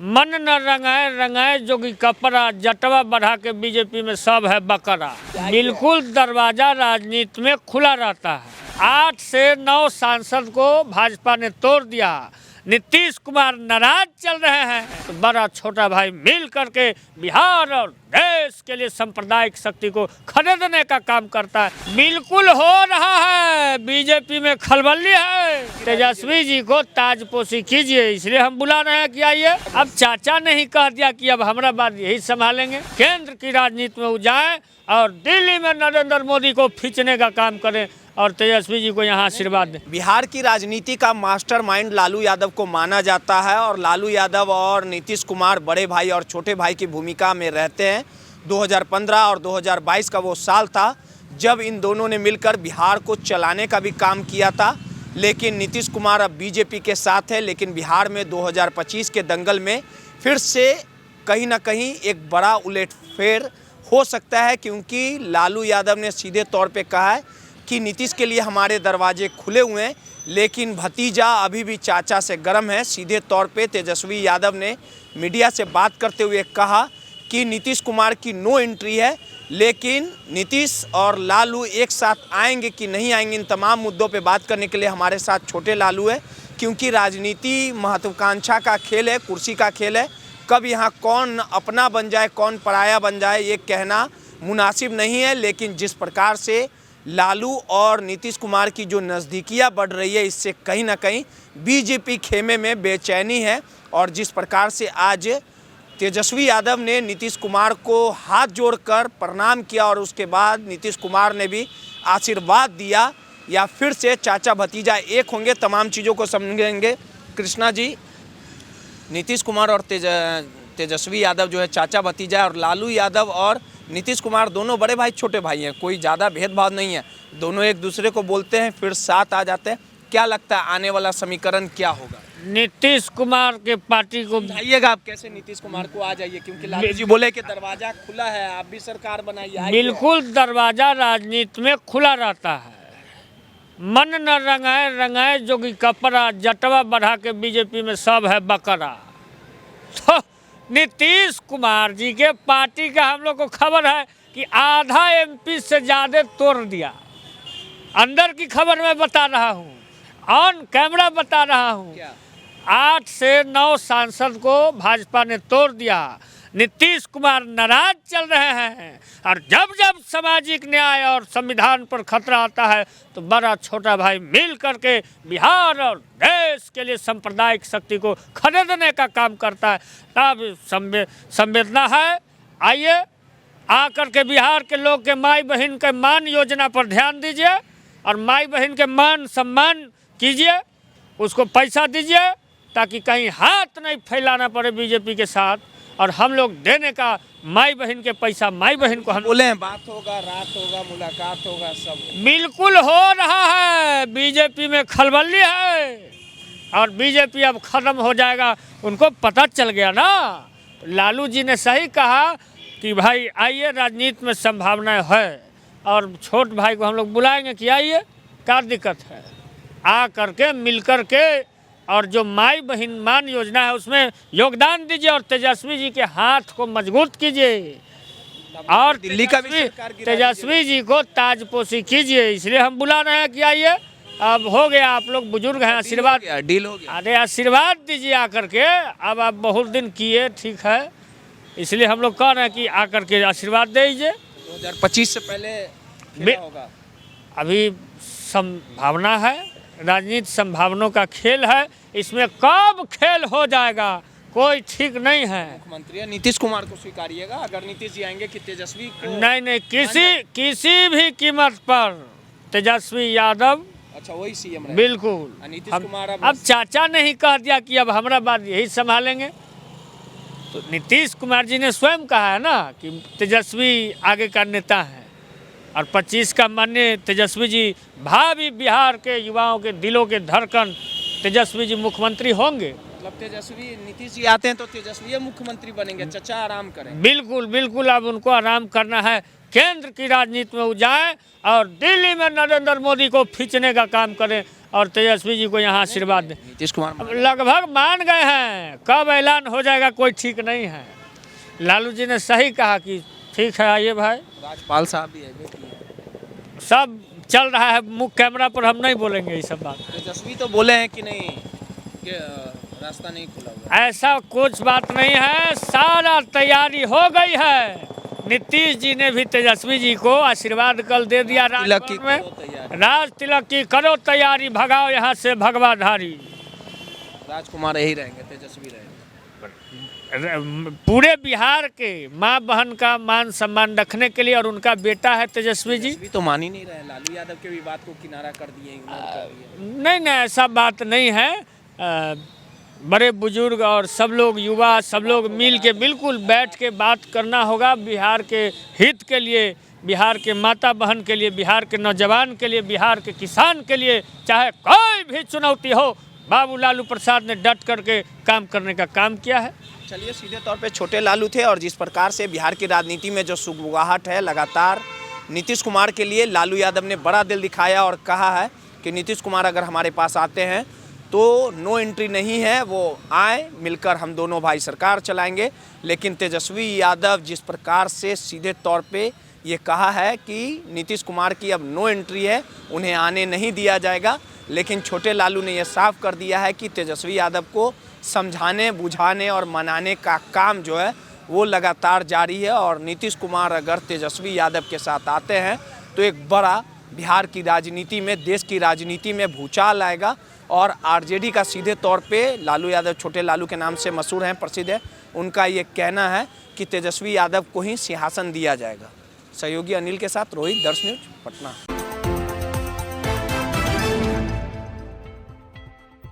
मन न रंगाए रंगाए जोगी कपड़ा, जटवा बढ़ा के बीजेपी में सब है बकरा। बिल्कुल दरवाजा राजनीति में खुला रहता है। 8 से 9 सांसद को भाजपा ने तोड़ दिया। नीतीश कुमार नाराज चल रहे हैं तो बड़ा छोटा भाई मिल करके बिहार और देश के लिए सांप्रदायिक शक्ति को खरीदने का काम करता है। बिल्कुल हो रहा है, बीजेपी में खलबली है। तेजस्वी जी को ताजपोशी कीजिए, इसलिए हम बुला रहे हैं कि आइए। अब चाचा ने ही कह दिया कि अब हमारा बात यही संभालेंगे। केंद्र की राजनीति में वो जाए और दिल्ली में नरेंद्र मोदी को खींचने का काम करें और तेजस्वी जी को यहाँ आशीर्वाद दें। बिहार की राजनीति का मास्टरमाइंड लालू यादव को माना जाता है और लालू यादव और नीतीश कुमार बड़े भाई और छोटे भाई की भूमिका में रहते हैं। 2015 और 2022 का वो साल था जब इन दोनों ने मिलकर बिहार को चलाने का भी काम किया था। लेकिन नीतीश कुमार अब बीजेपी के साथ है, लेकिन बिहार में 2025 के दंगल में फिर से कहीं ना कहीं एक बड़ा उलटफेर हो सकता है, क्योंकि लालू यादव ने सीधे तौर पे कहा है कि नीतीश के लिए हमारे दरवाजे खुले हुए हैं, लेकिन भतीजा अभी भी चाचा से गर्म है। सीधे तौर पे तेजस्वी यादव ने मीडिया से बात करते हुए कहा कि नीतीश कुमार की नो एंट्री है, लेकिन नीतीश और लालू एक साथ आएंगे कि नहीं आएंगे, इन तमाम मुद्दों पे बात करने के लिए हमारे साथ छोटे लालू है। क्योंकि राजनीति महत्वाकांक्षा का खेल है, कुर्सी का खेल है। कब यहाँ कौन अपना बन जाए कौन पराया बन जाए ये कहना मुनासिब नहीं है। लेकिन जिस प्रकार से लालू और नीतीश कुमार की जो नज़दीकियाँ बढ़ रही है, इससे कहीं ना कहीं बीजेपी खेमे में बेचैनी है। और जिस प्रकार से आज तेजस्वी यादव ने नीतीश कुमार को हाथ जोड़कर प्रणाम किया और उसके बाद नीतीश कुमार ने भी आशीर्वाद दिया, या फिर से चाचा भतीजा एक होंगे, तमाम चीज़ों को समझेंगे। कृष्णा जी, नीतीश कुमार और तेजस्वी यादव जो है चाचा भतीजा, और लालू यादव और नीतीश कुमार दोनों बड़े भाई छोटे भाई हैं, कोई ज़्यादा भेदभाव नहीं है। दोनों एक दूसरे को बोलते हैं फिर साथ आ जाते हैं। क्या लगता है आने वाला समीकरण क्या होगा? नीतीश कुमार के पार्टी को बताइएगा आप कैसे नीतीश कुमार को आ जाइए, क्योंकि लालू जी बोले कि दरवाजा खुला है, आप भी सरकार बनाइए। बिल्कुल दरवाजा राजनीति में खुला रहता है। मन न रंगाए रंगाए जोगी कपड़ा, जटवा बढ़ा के बीजेपी में सब है बकरा। तो नीतीश कुमार जी के पार्टी का हम लोग को खबर है कि आधा एमपी से ज़्यादा तोड़ दिया। अंदर की खबर मैं बता रहा हूँ, ऑन कैमरा बता रहा हूँ। 8 से 9 सांसद को भाजपा ने तोड़ दिया। नीतीश कुमार नाराज चल रहे हैं और जब जब सामाजिक न्याय और संविधान पर खतरा आता है तो बड़ा छोटा भाई मिल करके बिहार और देश के लिए सांप्रदायिक शक्ति को खरीदने का काम करता है। तब संवेदना है, आइए आकर के बिहार के लोग के माई बहन के मान योजना पर ध्यान दीजिए और माई बहन के मान सम्मान कीजिए, उसको पैसा दीजिए ताकि कहीं हाथ नहीं फैलाना पड़े बीजेपी के साथ। और हम लोग देने का माई बहन के पैसा माई बहन को हम बोले हैं, बात होगा, रात होगा, मुलाकात होगा, सब बिल्कुल हो रहा है। बीजेपी में खलबली है और बीजेपी अब खत्म हो जाएगा, उनको पता चल गया ना। लालू जी ने सही कहा कि भाई आइए, राजनीति में संभावना है और छोट भाई को हम लोग बुलाएंगे कि आइए, क्या दिक्कत है, आ करके मिल करके और जो माई बहन मान योजना है उसमें योगदान दीजिए और तेजस्वी जी के हाथ को मजबूत कीजिए और दिल्ली का तेजस्वी जी को ताजपोशी कीजिए, इसलिए हम बुला रहे हैं कि आइए। अब हो गया, आप लोग बुजुर्ग हैं, आशीर्वाद डील हो गया। अरे आशीर्वाद दीजिए आकर के। अब आप बहुत दिन किए, ठीक है, इसलिए हम लोग कह रहे हैं कि आकर के आशीर्वाद दे दीजिए। 2025 से पहले क्या होगा? अभी संभावना है, राजनीति संभावनाओं का खेल है, इसमें कब खेल हो जाएगा कोई ठीक नहीं है। मुख्यमंत्री नीतीश कुमार को स्वीकारिएगा अगर नीतीश जी आएंगे कि तेजस्वी को? नहीं, किसी भी कीमत पर तेजस्वी यादव। अच्छा, वही सीएम रहे। बिल्कुल। नीतीश कुमार अब चाचा ने ही कह दिया कि अब हमारा बात यही संभालेंगे, तो नीतीश कुमार जी ने स्वयं कहा है ना कि तेजस्वी आगे का नेता है और 25 का माननीय तेजस्वी जी भावी बिहार के युवाओं के दिलों के धड़कन तेजस्वी जी मुख्यमंत्री होंगे। मतलब तेजस्वी नीतीश जी आते हैं तो तेजस्वी मुख्यमंत्री बनेंगे, चचा आराम करें। बिल्कुल बिल्कुल, अब उनको आराम करना है। केंद्र की राजनीति में वो जाए और दिल्ली में नरेंद्र मोदी को खींचने का काम करें और तेजस्वी जी को यहाँ आशीर्वाद दें। नीतीश कुमार अब लगभग मान गए हैं, कब ऐलान हो जाएगा कोई ठीक नहीं है। लालू जी ने सही कहा कि ठीक है आइए भाई, राजपाल साहब भी है, सब चल रहा है। मुख्य कैमरा पर हम नहीं बोलेंगे ये सब बात। तेजस्वी तो बोले हैं कि नहीं कि रास्ता नहीं खुला हुआ। ऐसा कुछ बात नहीं है, सारा तैयारी हो गई है। नीतीश जी ने भी तेजस्वी जी को आशीर्वाद कल दे दिया राजभवन में। राज तिलक की करो तैयारी, भगाओ यहाँ से भगवाधारी। राजकुमार यही रहेंगे, तेजस्वी रहेंगे। पूरे बिहार के माँ बहन का मान सम्मान रखने के लिए, और उनका बेटा है तेजस्वी जी। तो मान ही नहीं रहे, लालू यादव के भी बात को किनारा कर दिए, इग्नोर कर दिए। नहीं ऐसा बात नहीं है। बड़े बुजुर्ग और सब लोग युवा सब लोग मिल के बिल्कुल बैठ के बात करना होगा बिहार के हित के लिए, बिहार के माता बहन के लिए, बिहार के नौजवान के लिए, बिहार के किसान के लिए। चाहे कोई भी चुनौती हो, बाबू लालू प्रसाद ने डट करके काम करने का काम किया है। चलिए, सीधे तौर पे छोटे लालू थे, और जिस प्रकार से बिहार की राजनीति में जो सुगबुगाहट है लगातार, नीतीश कुमार के लिए लालू यादव ने बड़ा दिल दिखाया और कहा है कि नीतीश कुमार अगर हमारे पास आते हैं तो नो एंट्री नहीं है, वो आए, मिलकर हम दोनों भाई सरकार चलाएंगे। लेकिन तेजस्वी यादव जिस प्रकार से सीधे तौर पे ये कहा है कि नीतीश कुमार की अब नो एंट्री है, उन्हें आने नहीं दिया जाएगा। लेकिन छोटे लालू ने यह साफ कर दिया है कि तेजस्वी यादव को समझाने, बुझाने और मनाने का काम जो है वो लगातार जारी है। और नीतीश कुमार अगर तेजस्वी यादव के साथ आते हैं तो एक बड़ा बिहार की राजनीति में, देश की राजनीति में भूचाल आएगा। और आरजेडी का सीधे तौर पे, लालू यादव छोटे लालू के नाम से मशहूर हैं, प्रसिद्ध है, उनका ये कहना है कि तेजस्वी यादव को ही सिंहासन दिया जाएगा। सहयोगी अनिल के साथ रोहित, दर्श न्यूज, पटना।